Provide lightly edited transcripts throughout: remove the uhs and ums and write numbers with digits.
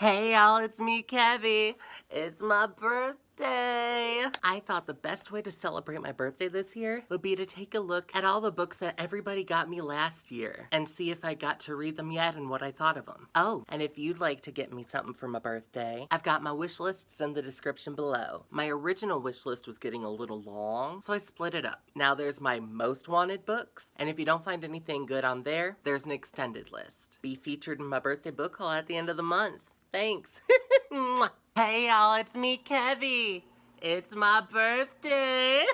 Hey y'all, it's me, Kevy. It's my birthday. I thought the best way to celebrate my birthday this year would be to take a look at all the books that everybody got me last year and see if I got to read them yet and what I thought of them. Oh, and if you'd like to get me something for my birthday, I've got my wish lists in the description below. My original wish list was getting a little long, so I split it up. Now there's my most wanted books, and if you don't find anything good on there, there's an extended list. Be featured in my birthday book haul at the end of the month. Thanks. Hey y'all, it's me, Kevy. It's my birthday.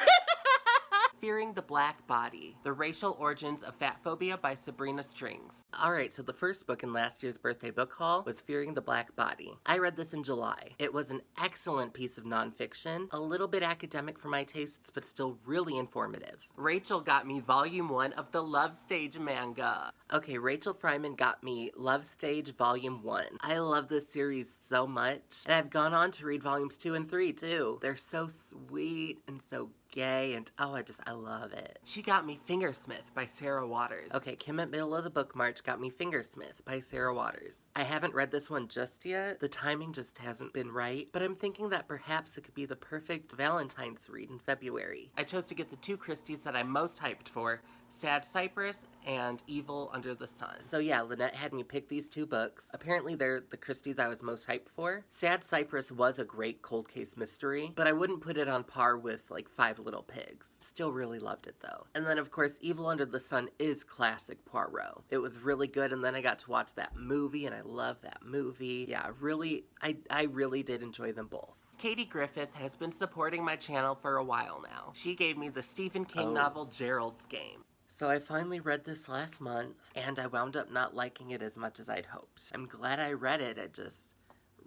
Fearing the Black Body, The Racial Origins of Fat Phobia by Sabrina Strings. Alright, so the first book in last year's birthday book haul was Fearing the Black Body. I read this in July. It was an excellent piece of nonfiction, a little bit academic for my tastes, but still really informative. Rachel got me volume 1 of the Love Stage manga. Okay, Rachel Fryman got me Love Stage volume 1. I love this series so much, and I've gone on to read volumes 2 and 3 too. They're so sweet and so gay, and oh, I love it. She got me Fingersmith by Sarah Waters. Okay, Kim at Middle of the Book March got me Fingersmith by Sarah Waters. I haven't read this one just yet. The timing just hasn't been right, but I'm thinking that perhaps it could be the perfect Valentine's read in February. I chose to get the two Christies that I'm most hyped for, Sad Cypress and Evil Under the Sun. So yeah, Lynette had me pick these two books. Apparently they're the Christies I was most hyped for. Sad Cypress was a great cold case mystery, but I wouldn't put it on par with like Five Little Pigs. Still really loved it though. And then of course Evil Under the Sun is classic Poirot. It was really good, and then I got to watch that movie and I love that movie. Yeah, I really did enjoy them both. Katie Griffith has been supporting my channel for a while now. She gave me the Stephen King novel Gerald's Game. So I finally read this last month, and I wound up not liking it as much as I'd hoped. I'm glad I read it, it just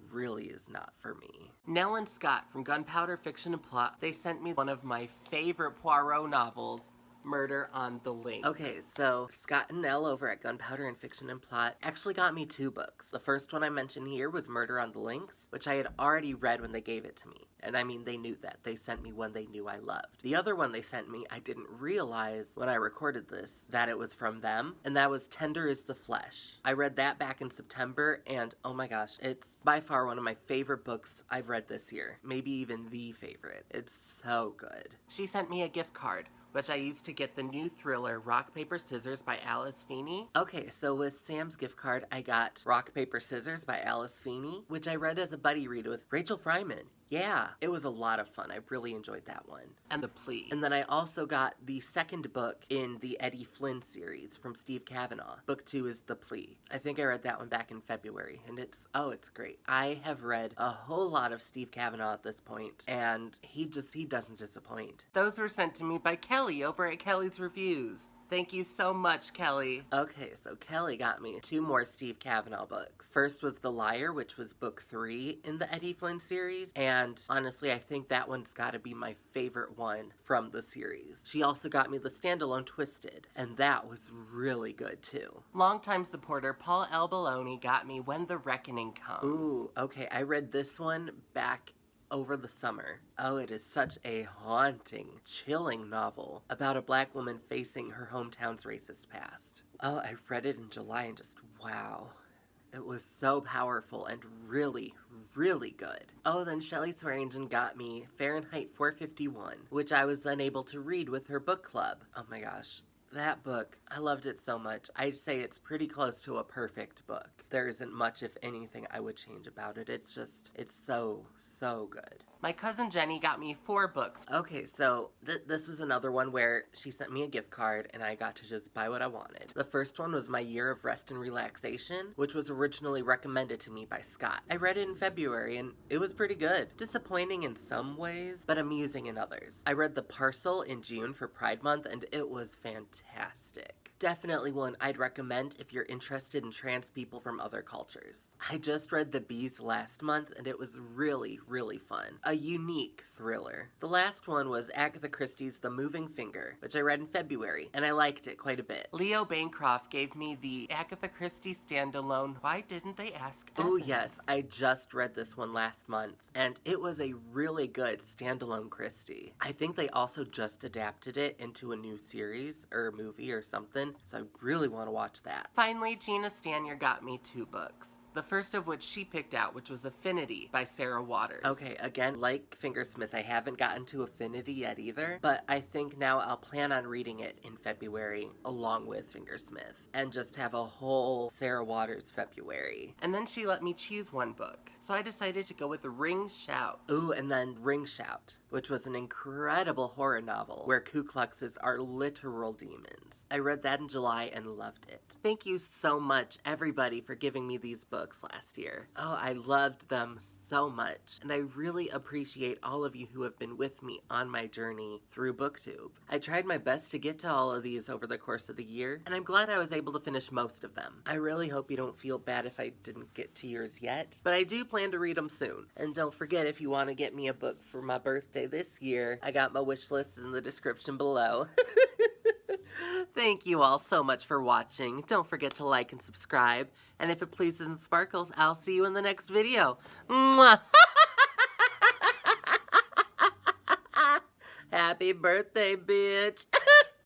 really is not for me. Nell and Scott from Gunpowder Fiction and Plot, they sent me one of my favorite Poirot novels, Murder on the Links. Okay, so Scott and Nell over at Gunpowder and Fiction and Plot actually got me two books. The first one I mentioned here was Murder on the Links, which I had already read when they gave it to me. And I mean, they knew that. They sent me one they knew I loved. The other one they sent me, I didn't realize when I recorded this that it was from them, and that was Tender is the Flesh. I read that back in September, and oh my gosh, it's by far one of my favorite books I've read this year. Maybe even the favorite. It's so good. She sent me a gift card, which I used to get the new thriller Rock, Paper, Scissors by Alice Feeney. Okay, so with Sam's gift card, I got Rock, Paper, Scissors by Alice Feeney, which I read as a buddy read with Rachel Fryman. Yeah, it was a lot of fun. I really enjoyed that one. And The Plea. And then I also got the second book in the Eddie Flynn series from Steve Cavanagh. Book 2 is The Plea. I think I read that one back in February, and it's great. I have read a whole lot of Steve Cavanagh at this point, and he doesn't disappoint. Those were sent to me by Kelly over at Kelly's Reviews. Thank you so much, Kelly. Okay, so Kelly got me two more Steve Cavanagh books. First was The Liar, which was book 3 in the Eddie Flynn series, and honestly, I think that one's gotta be my favorite one from the series. She also got me the standalone Twisted, and that was really good too. Longtime supporter Paul L Bologna got me When the Reckoning Comes. Ooh, okay, I read this one back over the summer. Oh, it is such a haunting, chilling novel about a black woman facing her hometown's racist past. Oh, I read it in July and just wow. It was so powerful and really, really good. Oh, then Shelley Swearingen got me Fahrenheit 451, which I was then able to read with her book club. Oh my gosh. That book, I loved it so much. I'd say it's pretty close to a perfect book. There isn't much, if anything, I would change about it. It's so, so good. My cousin Jenny got me 4 books. Okay, so this was another one where she sent me a gift card and I got to just buy what I wanted. The first one was My Year of Rest and Relaxation, which was originally recommended to me by Scott. I read it in February and it was pretty good. Disappointing in some ways, but amusing in others. I read The Parcel in June for Pride Month and it was fantastic. Definitely one I'd recommend if you're interested in trans people from other cultures. I just read The Bees last month and it was really, really fun. A unique thriller. The last one was Agatha Christie's The Moving Finger, which I read in February, and I liked it quite a bit. Leo Bancroft gave me the Agatha Christie standalone Why Didn't They Ask Evans? Oh yes, I just read this one last month, and it was a really good standalone Christie. I think they also just adapted it into a new series or movie or something, so I really want to watch that. Finally, Gina Stanier got me 2 books. The first of which she picked out, which was Affinity by Sarah Waters. Okay, again, like Fingersmith, I haven't gotten to Affinity yet either, but I think now I'll plan on reading it in February along with Fingersmith and just have a whole Sarah Waters February. And then she let me choose one book. So I decided to go with Ring Shout. Ooh, and then Ring Shout, which was an incredible horror novel where Ku Kluxes are literal demons. I read that in July and loved it. Thank you so much, everybody, for giving me these books last year. Oh, I loved them so much, and I really appreciate all of you who have been with me on my journey through BookTube. I tried my best to get to all of these over the course of the year, and I'm glad I was able to finish most of them. I really hope you don't feel bad if I didn't get to yours yet, but I do plan to read them soon. And don't forget, if you want to get me a book for my birthday this year, I got my wish list in the description below. Thank you all so much for watching. Don't forget to like and subscribe. And if it pleases and sparkles, I'll see you in the next video. Mwah! Happy birthday, bitch.